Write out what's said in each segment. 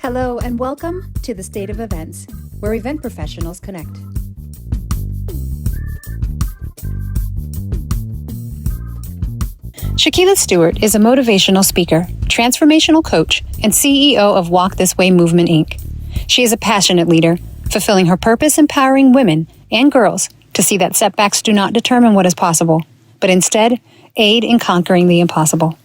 Hello and welcome to the State of Events, where event professionals connect. Shaquila Stewart is a motivational speaker, transformational coach, and CEO of Walk This Way Movement, Inc. She is a passionate leader, fulfilling her purpose, empowering women and girls to see that setbacks do not determine what is possible, but instead aid in conquering the impossible.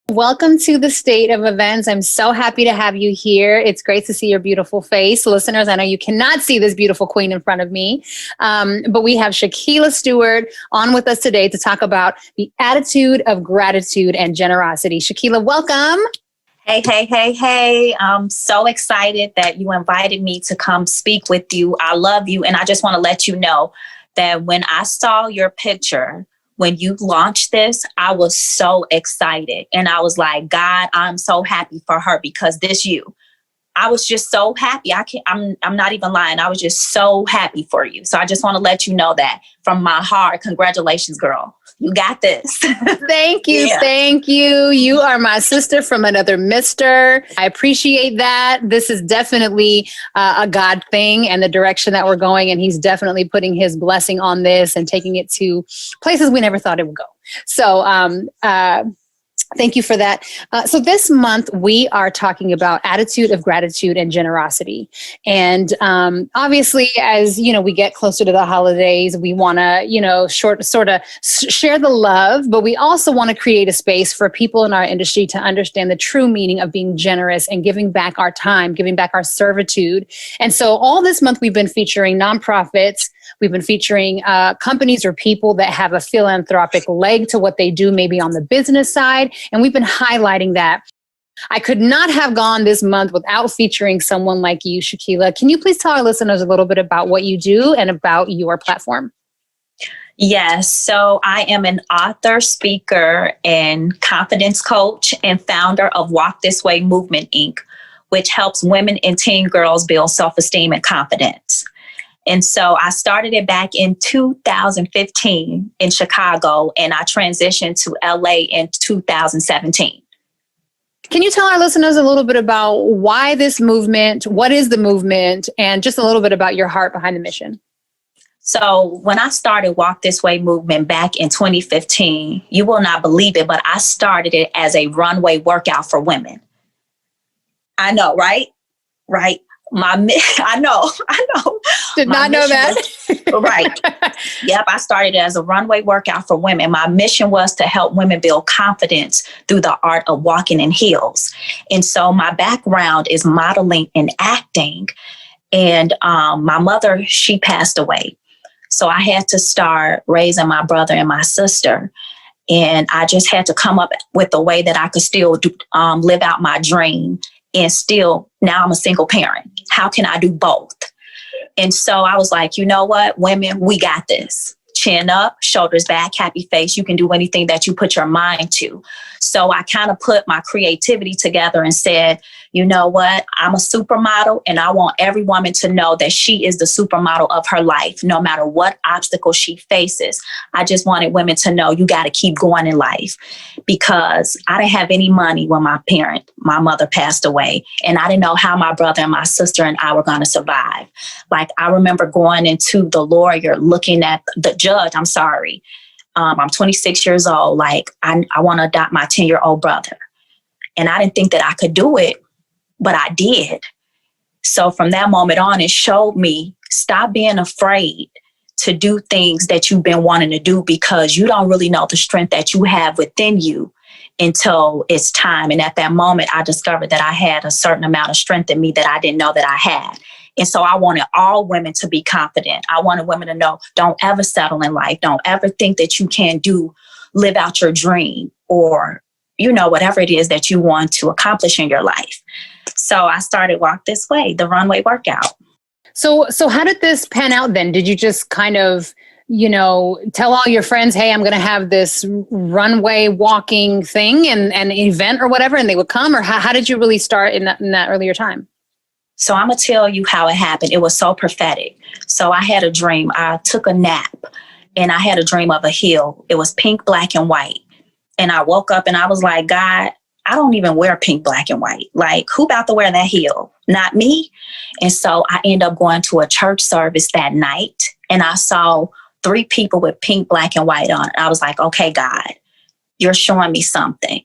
Welcome to the State of Events. I'm so happy to have you here. It's great to see your beautiful face. Listeners, I know you cannot see this beautiful queen in front of me, but we have Shaquila Stewart on with us today to talk about the attitude of gratitude and generosity. Shaquila, welcome. Hey. I'm so excited that you invited me to come speak with you. I love you. And I just want to let you know that when I saw your picture, when you launched this, I was so excited. And I was like, God, I'm so happy for her because this you. I was just so happy. I'm not even lying. I was just so happy for you. So I just want to let you know that from my heart. Congratulations, girl. You got this. Thank you. Yeah. Thank you. You are my sister from another mister. I appreciate that. This is definitely a God thing and the direction that we're going. And he's definitely putting his blessing on this and taking it to places we never thought it would go. So, thank you for that. So this month we are talking about attitude of gratitude and generosity. And obviously, as you know, we get closer to the holidays, we want to, sort of share the love, but we also want to create a space for people in our industry to understand the true meaning of being generous and giving back our time, giving back our servitude. And so all this month we've been featuring nonprofits. We've been featuring companies or people that have a philanthropic leg to what they do, maybe on the business side. And we've been highlighting that. I could not have gone this month without featuring someone like you, Shaquila. Can you please tell our listeners a little bit about what you do and about your platform? Yes. So I am an author, speaker, and confidence coach and founder of Walk This Way Movement, Inc., which helps women and teen girls build self-esteem and confidence. And so I started it back in 2015 in Chicago, and I transitioned to LA in 2017. Can you tell our listeners a little bit about why this movement, what is the movement, and just a little bit about your heart behind the mission? So when I started Walk This Way movement back in 2015, you will not believe it, but I started it as a runway workout for women. I know, right? Right. I know. Did not know that. Right. Yep. I started as a runway workout for women. My mission was to help women build confidence through the art of walking in heels. And so my background is modeling and acting. And my mother, she passed away. So I had to start raising my brother and my sister. And I just had to come up with a way that I could still live out my dream. And still, now I'm a single parent. How can I do both? And so I was like, you know what, women, we got this. Chin up, shoulders back, happy face. You can do anything that you put your mind to. So I kind of put my creativity together and said, you know what, I'm a supermodel and I want every woman to know that she is the supermodel of her life, no matter what obstacle she faces. I just wanted women to know you got to keep going in life because I didn't have any money when my mother passed away. And I didn't know how my brother and my sister and I were going to survive. Like I remember going into the lawyer, looking at the judge, I'm 26 years old. Like I want to adopt my 10-year-old brother. And I didn't think that I could do it, but I did. So from that moment on, it showed me stop being afraid to do things that you've been wanting to do because you don't really know the strength that you have within you until it's time. And at that moment, I discovered that I had a certain amount of strength in me that I didn't know that I had. And so I wanted all women to be confident. I wanted women to know, don't ever settle in life. Don't ever think that you can't live out your dream or, whatever it is that you want to accomplish in your life. So I started Walk This Way, the runway workout. So how did this pan out then? Did you just kind of, tell all your friends, hey, I'm going to have this runway walking thing and an event or whatever, and they would come? Or how did you really start in that earlier time? So I'm going to tell you how it happened. It was so prophetic. So I had a dream. I took a nap and I had a dream of a hill. It was pink, black, and white. And I woke up and I was like, God, I don't even wear pink, black, and white. Like, who about to wear that heel? Not me. And so I ended up going to a church service that night, and I saw 3 people with pink, black, and white on. I was like, okay, God, you're showing me something.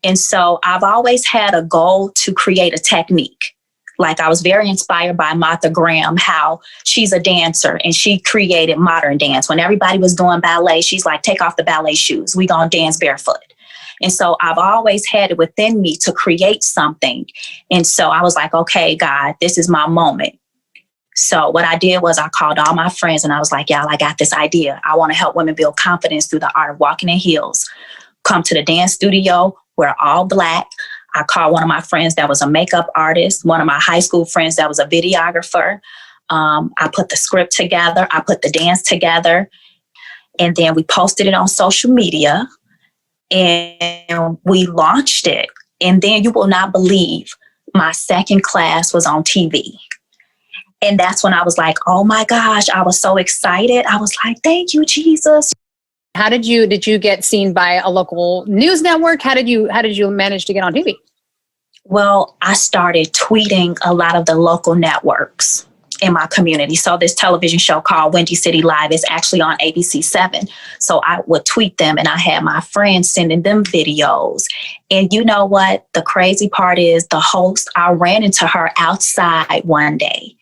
And so I've always had a goal to create a technique. Like, I was very inspired by Martha Graham, how she's a dancer and she created modern dance. When everybody was doing ballet, she's like, take off the ballet shoes. We gonna dance barefoot. And so I've always had it within me to create something. And so I was like, okay, God, this is my moment. So what I did was I called all my friends and I was like, y'all, I got this idea. I want to help women build confidence through the art of walking in heels. Come to the dance studio. We're all Black. I called one of my friends that was a makeup artist, one of my high school friends that was a videographer. I put the script together. I put the dance together. And then we posted it on social media and we launched it. And then you will not believe my second class was on TV. And that's when I was like, oh my gosh, I was so excited. I was like, thank you, Jesus. How did you get seen by a local news network? How did you manage to get on TV? Well, I started tweeting a lot of the local networks in my community. So this television show called Windy City Live is actually on ABC7. So I would tweet them and I had my friends sending them videos. And you know what? The crazy part is the host, I ran into her outside one day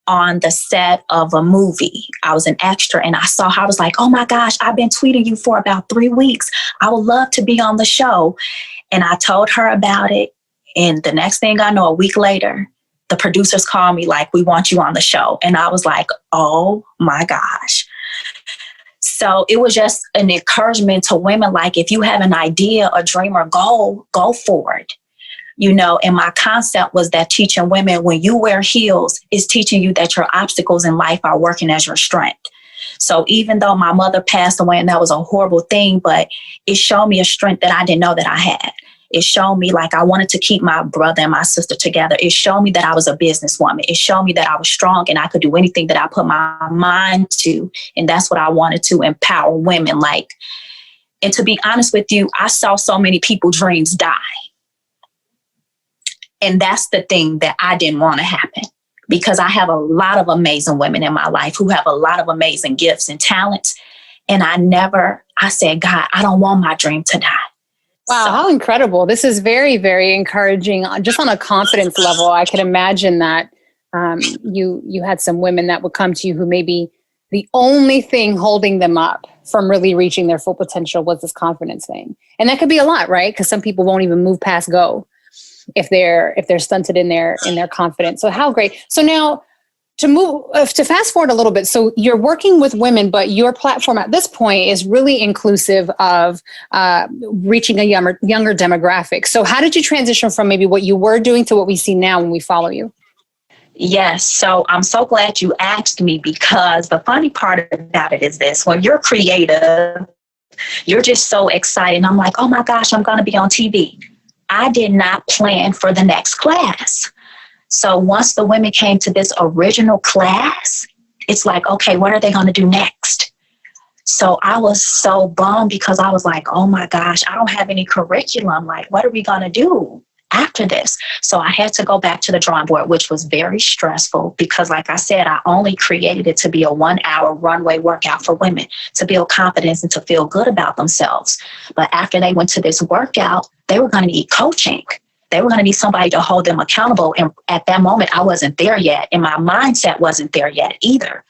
on the set of a movie. I was an extra and I saw her. I was like, oh my gosh, I've been tweeting you for about 3 weeks. I would love to be on the show. And I told her about it. And the next thing I know, a week later, the producers called me like, we want you on the show. And I was like, oh my gosh. So it was just an encouragement to women. Like, if you have an idea, a dream, or goal, go for it. You know, and my concept was that teaching women, when you wear heels, is teaching you that your obstacles in life are working as your strength. So even though my mother passed away and that was a horrible thing, but it showed me a strength that I didn't know that I had. It showed me like I wanted to keep my brother and my sister together. It showed me that I was a businesswoman. It showed me that I was strong and I could do anything that I put my mind to. And that's what I wanted to empower women. Like, and to be honest with you, I saw so many people's dreams die. And that's the thing that I didn't want to happen, because I have a lot of amazing women in my life who have a lot of amazing gifts and talents. And I said, God, I don't want my dream to die. Wow, so, how incredible. This is very, very encouraging. Just on a confidence level, I can imagine that you had some women that would come to you who maybe the only thing holding them up from really reaching their full potential was this confidence thing. And that could be a lot, right? Because some people won't even move past go if they're stunted in their confidence. So how great. So now to fast forward a little bit. So you're working with women, but your platform at this point is really inclusive of reaching a younger demographic. So how did you transition from maybe what you were doing to what we see now when we follow you? Yes. So I'm so glad you asked me, because the funny part about it is this: when you're creative, you're just so excited. And I'm like, oh my gosh, I'm going to be on TV. I did not plan for the next class. So once the women came to this original class, it's like, okay, what are they going to do next? So I was so bummed, because I was like, oh my gosh, I don't have any curriculum. Like, what are we going to do after this? So I had to go back to the drawing board, which was very stressful, because like I said, I only created it to be a 1-hour runway workout for women to build confidence and to feel good about themselves. But after they went to this workout, they were going to need coaching. They were going to need somebody to hold them accountable. And at that moment, I wasn't there yet. And my mindset wasn't there yet either.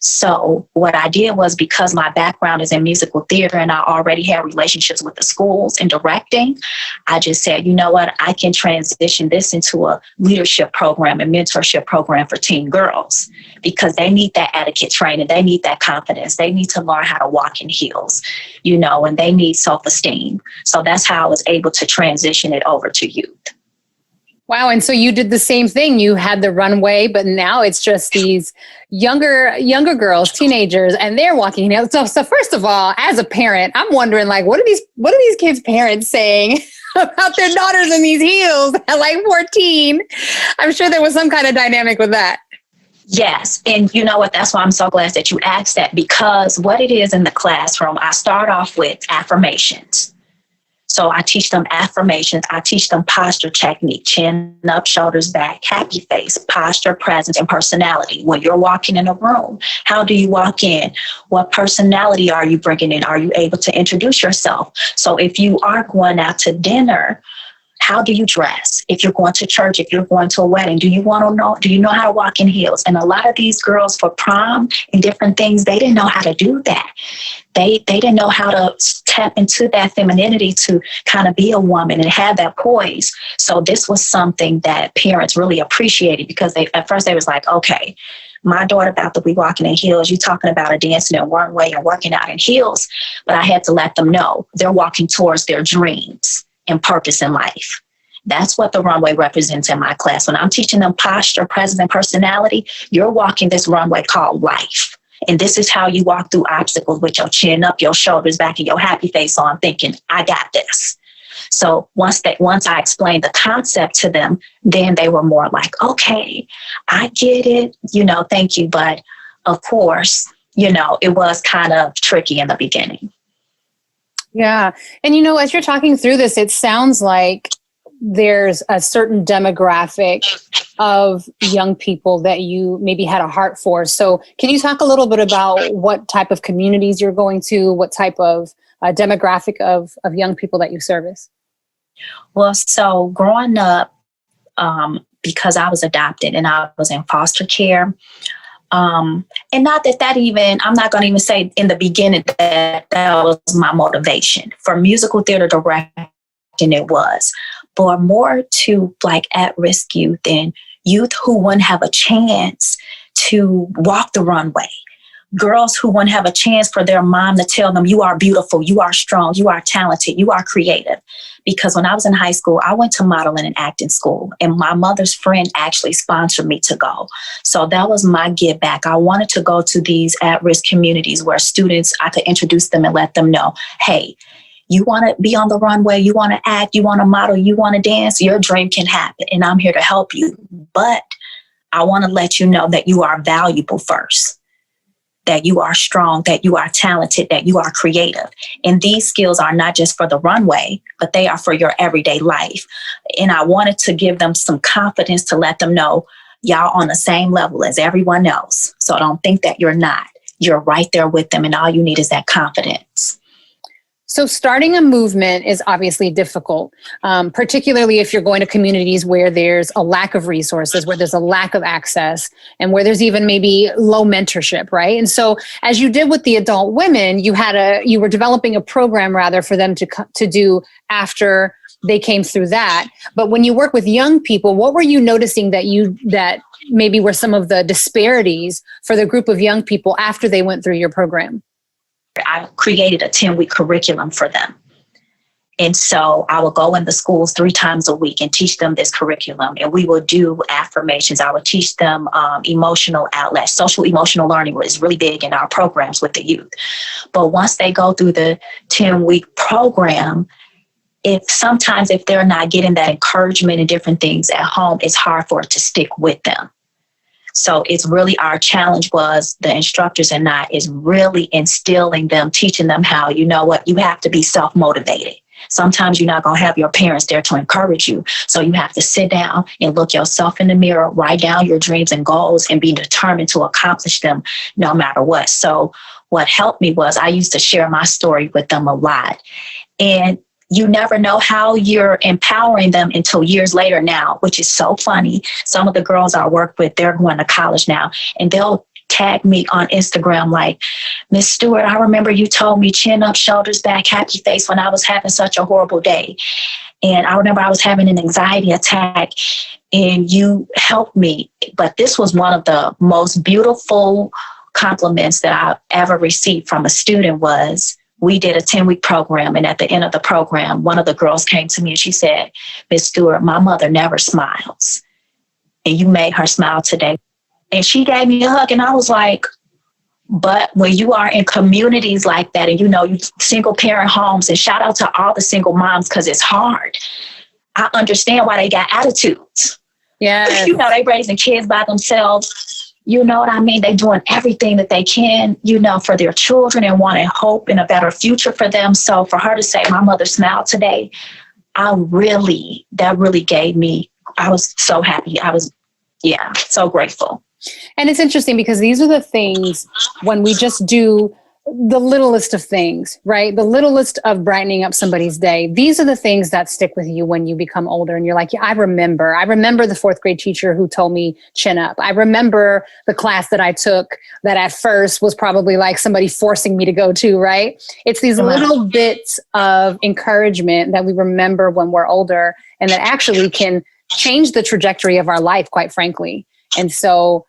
So what I did was, because my background is in musical theater and I already had relationships with the schools and directing, I just said, you know what, I can transition this into a leadership program and mentorship program for teen girls, because they need that etiquette training. They need that confidence. They need to learn how to walk in heels, you know, and they need self-esteem. So that's how I was able to transition it over to youth. Wow. And so you did the same thing. You had the runway, but now it's just these younger girls, teenagers, and they're walking. So first of all, as a parent, I'm wondering, like, what are these kids' parents saying about their daughters in these heels at like 14? I'm sure there was some kind of dynamic with that. Yes. And you know what? That's why I'm so glad that you asked that, because what it is in the classroom, I start off with affirmations. So I teach them affirmations. I teach them posture technique, chin up, shoulders back, happy face, posture, presence, and personality. When you're walking in a room, how do you walk in? What personality are you bringing in? Are you able to introduce yourself? So if you are going out to dinner, how do you dress? If you're going to church, if you're going to a wedding, do you know how to walk in heels? And a lot of these girls for prom and different things, they didn't know how to do that. They didn't know how to tap into that femininity to kind of be a woman and have that poise. So this was something that parents really appreciated, because at first they was like, okay, my daughter about to be walking in heels. You talking about a dancing in one way and working out in heels. But I had to let them know they're walking towards their dreams and purpose in life. That's what the runway represents in my class. When I'm teaching them posture, presence, and personality, you're walking this runway called life. And this is how you walk through obstacles with your chin up, your shoulders back, and your happy face on, thinking, I got this. So once I explained the concept to them, then they were more like, okay, I get it, thank you. But of course, it was kind of tricky in the beginning. Yeah. And, as you're talking through this, it sounds like there's a certain demographic of young people that you maybe had a heart for. So can you talk a little bit about what type of communities you're going to, what type of demographic of young people that you service? Well, so growing up, because I was adopted and I was in foster care, and not that even, I'm not going to even say in the beginning that was my motivation. For musical theater directing, it was. But more to like at-risk youth and youth who wouldn't have a chance to walk the runway. Girls who wouldn't have a chance for their mom to tell them, you are beautiful, you are strong, you are talented, you are creative. Because when I was in high school, I went to modeling and acting school, and my mother's friend actually sponsored me to go. So that was my give back. I wanted to go to these at-risk communities where students, I could introduce them and let them know, hey, you want to be on the runway, you want to act, you want to model, you want to dance, your dream can happen, and I'm here to help you. But I want to let you know that you are valuable first, that you are strong, that you are talented, that you are creative. And these skills are not just for the runway, but they are for your everyday life. And I wanted to give them some confidence to let them know y'all on the same level as everyone else. So don't think that you're not. You're right there with them, and all you need is that confidence. So starting a movement is obviously difficult, particularly if you're going to communities where there's a lack of resources, where there's a lack of access, and where there's even maybe low mentorship, right? And so as you did with the adult women, you were developing a program rather for them to do after they came through that. But when you work with young people, what were you noticing that maybe were some of the disparities for the group of young people after they went through your program? I created a 10-week curriculum for them. And so I would go in the schools 3 times a week and teach them this curriculum. And we would do affirmations. I would teach them emotional outlets. Social emotional learning is really big in our programs with the youth. But once they go through the 10-week program, if they're not getting that encouragement and different things at home, it's hard for it to stick with them. So it's really our challenge was the instructors and I is really instilling them, teaching them how, you have to be self-motivated. Sometimes you're not going to have your parents there to encourage you. So you have to sit down and look yourself in the mirror, write down your dreams and goals and be determined to accomplish them no matter what. So what helped me was I used to share my story with them a lot. And you never know how you're empowering them until years later now, which is so funny. Some of the girls I work with, they're going to college now, and they'll tag me on Instagram like, Miss Stewart, I remember you told me chin up, shoulders back, happy face when I was having such a horrible day. And I remember I was having an anxiety attack and you helped me. But this was one of the most beautiful compliments that I ever received from a student was, we did a 10-week program, and at the end of the program, one of the girls came to me and she said, Miss Stewart, my mother never smiles, and you made her smile today. And she gave me a hug, and I was like, but when you are in communities like that, and you single parent homes, and shout out to all the single moms because it's hard. I understand why they got attitudes. Yeah, they raising kids by themselves. You know what I mean? They're doing everything that they can, for their children and wanting hope and a better future for them. So for her to say, my mother smiled today, that really gave me, I was so happy. So grateful. And it's interesting because these are the things when we just do the littlest of things, right? The littlest of brightening up somebody's day. These are the things that stick with you when you become older and you're like, yeah, I remember the fourth grade teacher who told me chin up. I remember the class that I took that at first was probably like somebody forcing me to go to, right? It's these little bits of encouragement that we remember when we're older and that actually can change the trajectory of our life, quite frankly. And so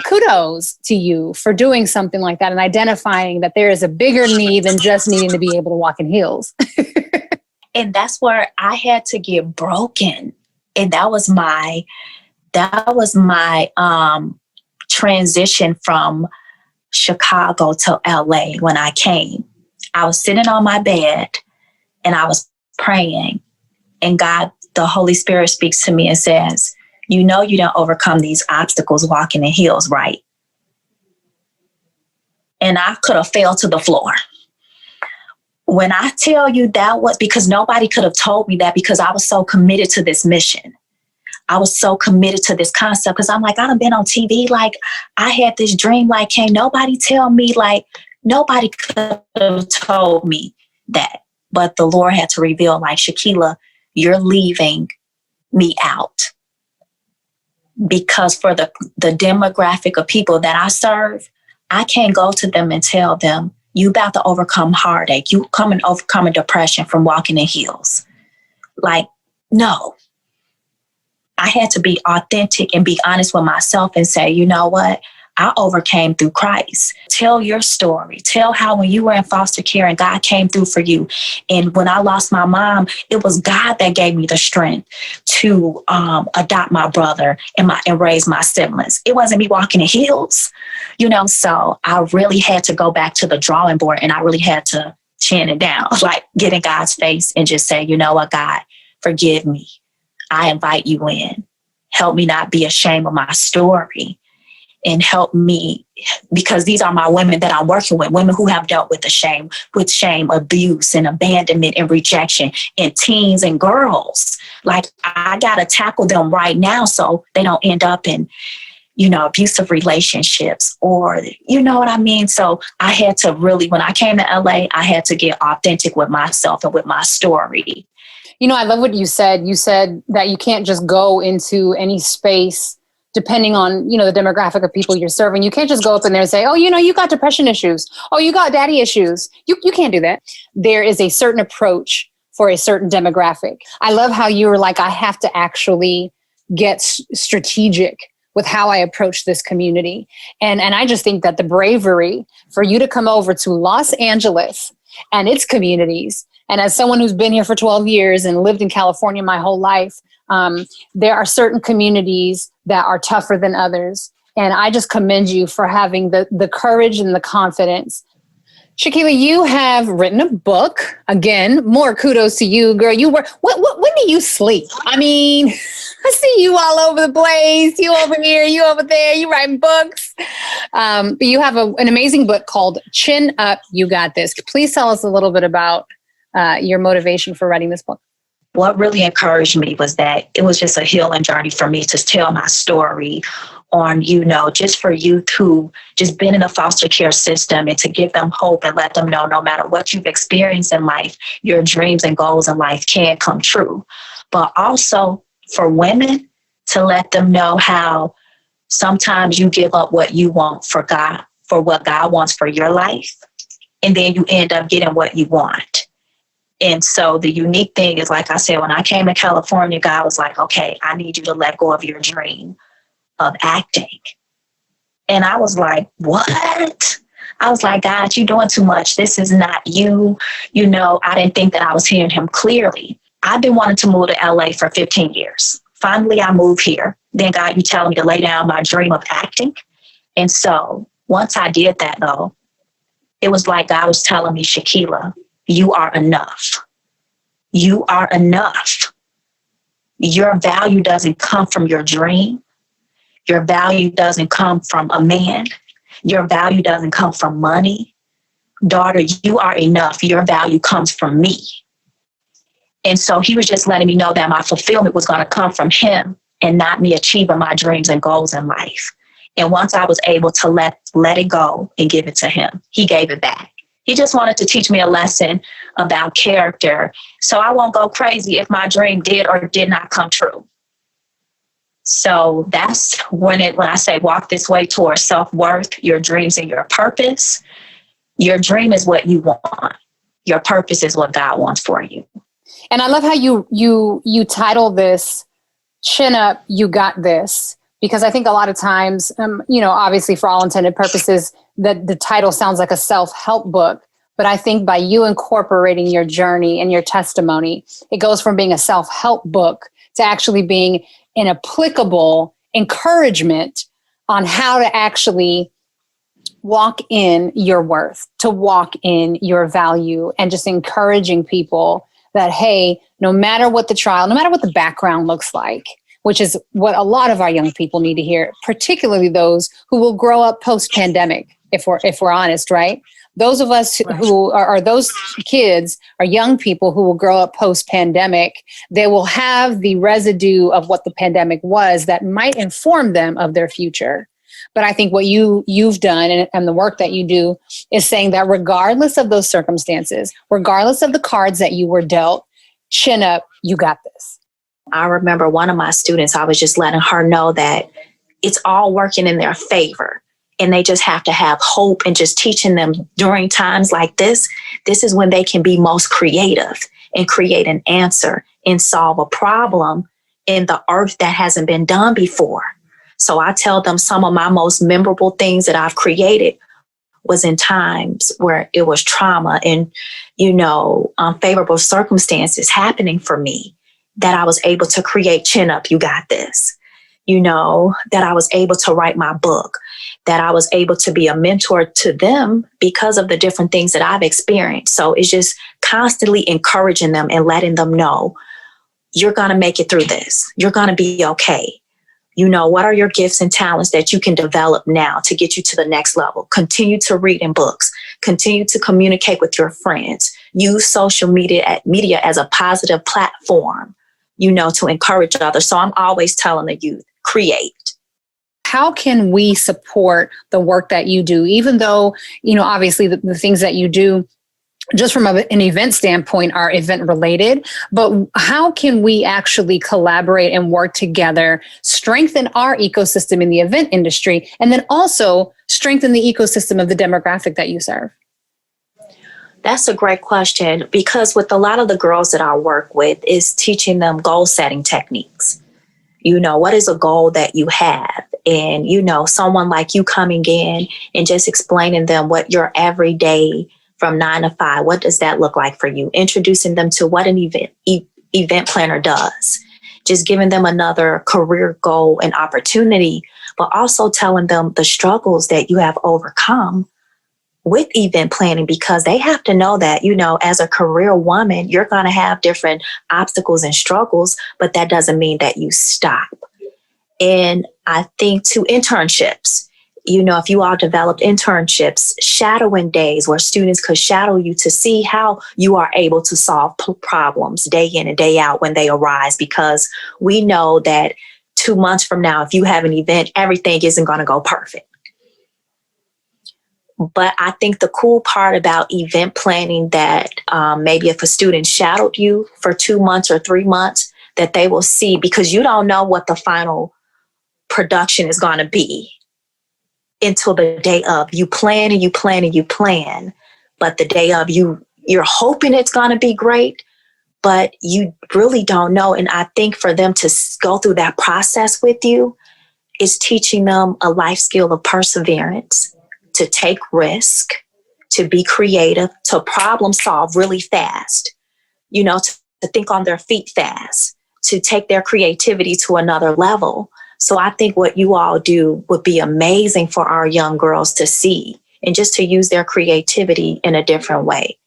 kudos to you for doing something like that and identifying that there is a bigger need than just needing to be able to walk in heels. And that's where I had to get broken. And that was my transition from Chicago to LA when I came. I was sitting on my bed and I was praying, and God, the Holy Spirit speaks to me and says, you don't overcome these obstacles walking in heels, right? And I could have fell to the floor. When I tell you that was because nobody could have told me that, because I was so committed to this mission. I was so committed to this concept because I'm like, I done been on TV. Like, I had this dream. Like, can't nobody tell me? Like, nobody could have told me that. But the Lord had to reveal, like, Shaquila, you're leaving me out. Because for the demographic of people that I serve, I can't go to them and tell them, you about to overcome heartache. You come and overcome a depression from walking in heels. Like, no. I had to be authentic and be honest with myself and say, you know what? I overcame through Christ. Tell your story. Tell how when you were in foster care and God came through for you. And when I lost my mom, it was God that gave me the strength to adopt my brother and raise my siblings. It wasn't me walking in heels, so I really had to go back to the drawing board, and I really had to chin it down, like get in God's face and just say, you know what, God, forgive me. I invite you in. Help me not be ashamed of my story. And help me, because these are my women that I'm working with, women who have dealt with shame, abuse and abandonment and rejection, and teens and girls. Like, I got to tackle them right now so they don't end up in, abusive relationships, or, you know what I mean? So I had to really, when I came to LA, I had to get authentic with myself and with my story. I love what you said. You said that you can't just go into any space depending on, the demographic of people you're serving. You can't just go up in there and say, oh, you got depression issues. Oh, you got daddy issues. You can't do that. There is a certain approach for a certain demographic. I love how you were like, I have to actually get strategic with how I approach this community. And I just think that the bravery for you to come over to Los Angeles and its communities, and as someone who's been here for 12 years and lived in California my whole life, there are certain communities that are tougher than others. And I just commend you for having the courage and the confidence. Shaquila, you have written a book. Again, more kudos to you, girl. When do you sleep? I mean, I see you all over the place. You over here, you over there, you writing books. But you have an amazing book called Chin Up, You Got This. Please tell us a little bit about your motivation for writing this book. What really encouraged me was that it was just a healing journey for me to tell my story on, just for youth who just been in the foster care system, and to give them hope and let them know no matter what you've experienced in life, your dreams and goals in life can come true. But also for women, to let them know how sometimes you give up what you want for God, for what God wants for your life, and then you end up getting what you want. And so the unique thing is, like I said, when I came to California, God was like, okay, I need you to let go of your dream of acting. And I was like, what? I was like, God, you're doing too much. This is not you. I didn't think that I was hearing him clearly. I've been wanting to move to LA for 15 years. Finally, I moved here. Then God, you telling me to lay down my dream of acting. And so once I did that, though, it was like God was telling me, Shaquila, you are enough. You are enough. Your value doesn't come from your dream. Your value doesn't come from a man. Your value doesn't come from money. Daughter, you are enough. Your value comes from me. And so he was just letting me know that my fulfillment was going to come from him and not me achieving my dreams and goals in life. And once I was able to let it go and give it to him, he gave it back. He just wanted to teach me a lesson about character, so I won't go crazy if my dream did or did not come true. So that's when I say walk this way towards self-worth, your dreams and your purpose. Your dream is what you want. Your purpose is what God wants for you. And I love how you title this "Chin Up, You Got This," because I think a lot of times, obviously for all intended purposes, that the title sounds like a self-help book. But I think by you incorporating your journey and your testimony, it goes from being a self-help book to actually being an applicable encouragement on how to actually walk in your worth, to walk in your value, and just encouraging people that, hey, no matter what the trial, no matter what the background looks like, which is what a lot of our young people need to hear, particularly those who will grow up post-pandemic, if we're honest, right? Those of us who are those kids are young people who will grow up post-pandemic. They will have the residue of what the pandemic was that might inform them of their future. But I think what you've done and the work that you do is saying that regardless of those circumstances, regardless of the cards that you were dealt, chin up, you got this. I remember one of my students, I was just letting her know that it's all working in their favor. And they just have to have hope, and just teaching them during times like this is when they can be most creative and create an answer and solve a problem in the earth that hasn't been done before. So I tell them some of my most memorable things that I've created was in times where it was trauma and, unfavorable circumstances happening for me, that I was able to create Chin Up, You Got This. That I was able to write my book, that I was able to be a mentor to them because of the different things that I've experienced. So it's just constantly encouraging them and letting them know, you're going to make it through this. You're going to be okay. What are your gifts and talents that you can develop now to get you to the next level? Continue to read in books, continue to communicate with your friends, use social media as a positive platform, to encourage others. So I'm always telling the youth, create. How can we support the work that you do, even though, obviously the things that you do just from an event standpoint are event related, but how can we actually collaborate and work together, strengthen our ecosystem in the event industry, and then also strengthen the ecosystem of the demographic that you serve? That's a great question, because with a lot of the girls that I work with is teaching them goal setting techniques. What is a goal that you have? And, someone like you coming in and just explaining them what your everyday from 9 to 5, what does that look like for you? Introducing them to what an event planner does. Just giving them another career goal and opportunity, but also telling them the struggles that you have overcome with event planning, because they have to know that, as a career woman, you're going to have different obstacles and struggles, but that doesn't mean that you stop. And I think to internships, if you all developed internships, shadowing days where students could shadow you to see how you are able to solve problems day in and day out when they arise, because we know that 2 months from now, if you have an event, everything isn't going to go perfect. But I think the cool part about event planning that maybe if a student shadowed you for 2 months or 3 months, that they will see, because you don't know what the final production is going to be until the day of. You plan and you plan and you plan, but the day of, you're hoping it's going to be great, but you really don't know. And I think for them to go through that process with you is teaching them a life skill of perseverance, to take risk, to be creative, to problem solve really fast, to think on their feet fast, to take their creativity to another level. So I think what you all do would be amazing for our young girls to see, and just to use their creativity in a different way.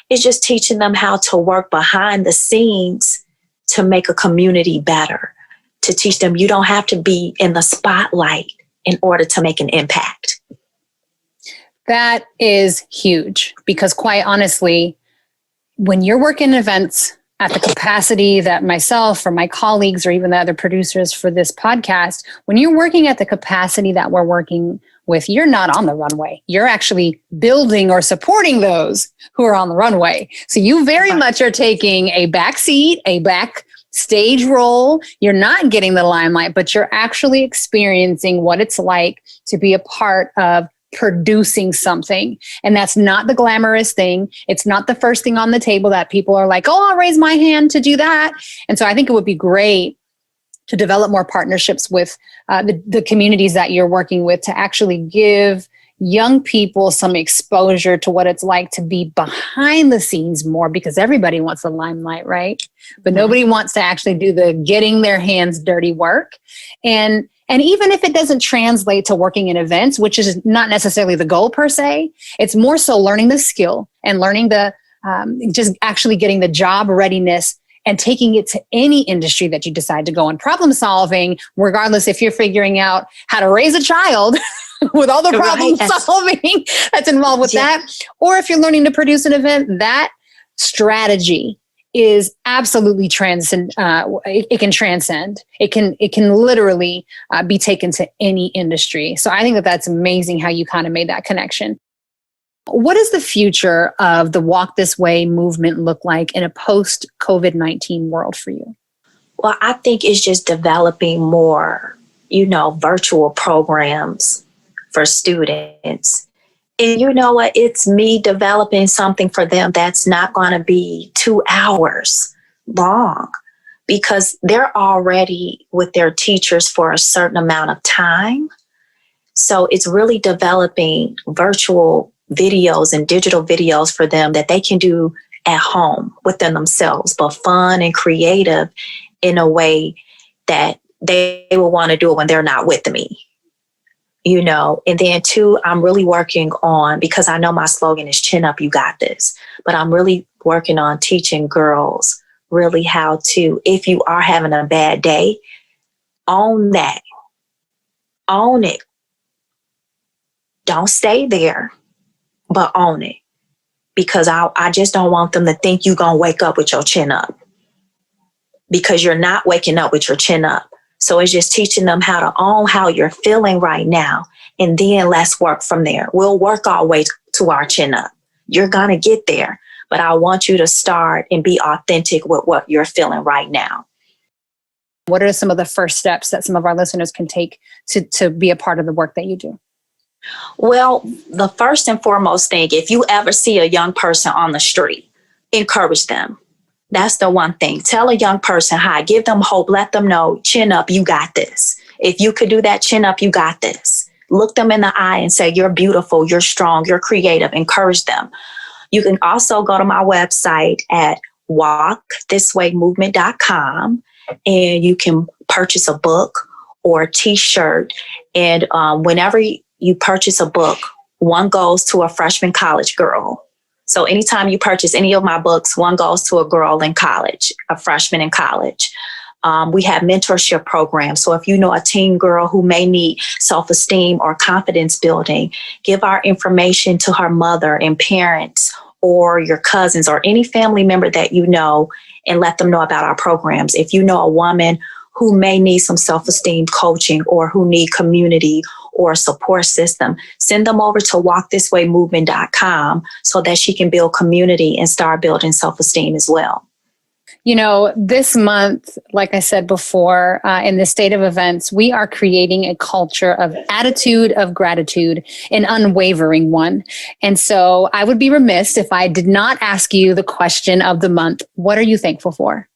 It's just teaching them how to work behind the scenes to make a community better, to teach them you don't have to be in the spotlight in order to make an impact. That is huge because quite honestly, when you're working events at the capacity that myself or my colleagues or even the other producers for this podcast, when you're working at the capacity that we're working with, you're not on the runway. You're actually building or supporting those who are on the runway. So you very much are taking a back seat, a back stage role. You're not getting the limelight, but you're actually experiencing what it's like to be a part of producing something. And that's not the glamorous thing. It's not the first thing on the table that people are like, oh, I'll raise my hand to do that. And so I think it would be great to develop more partnerships with the communities that you're working with to actually give young people some exposure to what it's like to be behind the scenes more, because everybody wants the limelight, right? But nobody wants to actually do the getting their hands dirty work. And even if it doesn't translate to working in events, which is not necessarily the goal per se, it's more so learning the skill and learning the just actually getting the job readiness and taking it to any industry that you decide to go in. Problem solving, regardless if you're figuring out how to raise a child with all the problem solving that's involved with that, or if you're learning to produce an event, that strategy is absolutely it can transcend. It can literally be taken to any industry. So I think that that's amazing how you kind of made that connection. What does the future of the Walk This Way movement look like in a post-COVID-19 world for you? Well, I think it's just developing more, virtual programs for students. And you know what? It's me developing something for them that's not going to be 2 hours long, because they're already with their teachers for a certain amount of time. So it's really developing virtual videos and digital videos for them that they can do at home within themselves, but fun and creative in a way that they will want to do it when they're not with me. And then two, I'm really working on, because I know my slogan is chin up, you got this, but I'm really working on teaching girls really how to, if you are having a bad day, own that, own it. Don't stay there, but own it, because I just don't want them to think you're going to wake up with your chin up, because you're not waking up with your chin up. So it's just teaching them how to own how you're feeling right now. And then let's work from there. We'll work our way to our chin up. You're going to get there. But I want you to start and be authentic with what you're feeling right now. What are some of the first steps that some of our listeners can take to be a part of the work that you do? Well, the first and foremost thing, if you ever see a young person on the street, encourage them. That's the one thing. Tell a young person hi, give them hope, let them know, chin up, you got this. If you could do that, chin up, you got this. Look them in the eye and say, you're beautiful, you're strong, you're creative. Encourage them. You can also go to my website at walkthiswaymovement.com, and you can purchase a book or a t-shirt. And whenever you purchase a book, one goes to a freshman college girl. So anytime you purchase any of my books, one goes to a girl in college, a freshman in college. We have mentorship programs. So if you know a teen girl who may need self-esteem or confidence building, give our information to her mother and parents or your cousins or any family member that you know, and let them know about our programs. If you know a woman who may need some self-esteem coaching or who need community or support system, send them over to walkthiswaymovement.com so that she can build community and start building self-esteem as well. This month, like I said before, in the state of events, we are creating a culture of attitude of gratitude, an unwavering one. And so I would be remiss if I did not ask you the question of the month. What are you thankful for?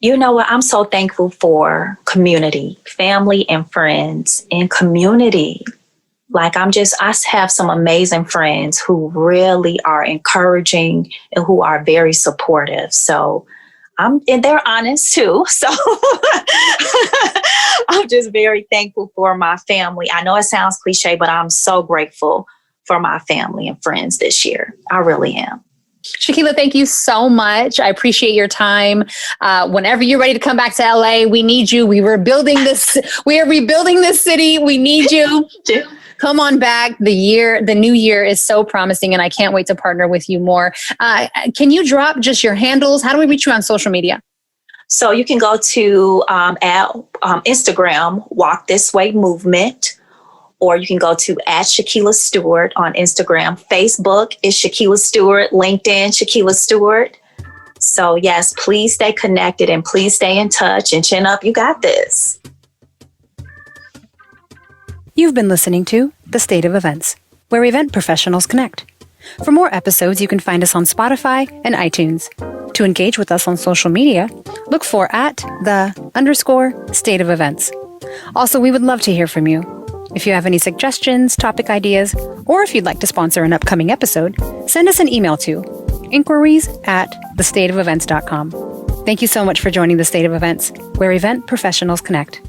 You know what? I'm so thankful for community, family and friends and community. I have some amazing friends who really are encouraging and who are very supportive. So and they're honest too. So I'm just very thankful for my family. I know it sounds cliche, but I'm so grateful for my family and friends this year. I really am. Shakila, thank you so much. I appreciate your time. Whenever you're ready to come back to LA, we need you. We are rebuilding this city. We need you. Come on back. The new year is so promising, and I can't wait to partner with you more. Can you drop just your handles? How do we reach you on social media? So you can go to Instagram, Walk This Way Movement, or you can go to @Shakila Stewart on Instagram. Facebook is Shakila Stewart, LinkedIn, Shakila Stewart. So yes, please stay connected and please stay in touch and chin up. You got this. You've been listening to The State of Events, where event professionals connect. For more episodes, you can find us on Spotify and iTunes. To engage with us on social media, look for @the_state of events. Also, we would love to hear from you. If you have any suggestions, topic ideas, or if you'd like to sponsor an upcoming episode, send us an email to inquiries@thestateofevents.com. Thank you so much for joining The State of Events, where event professionals connect.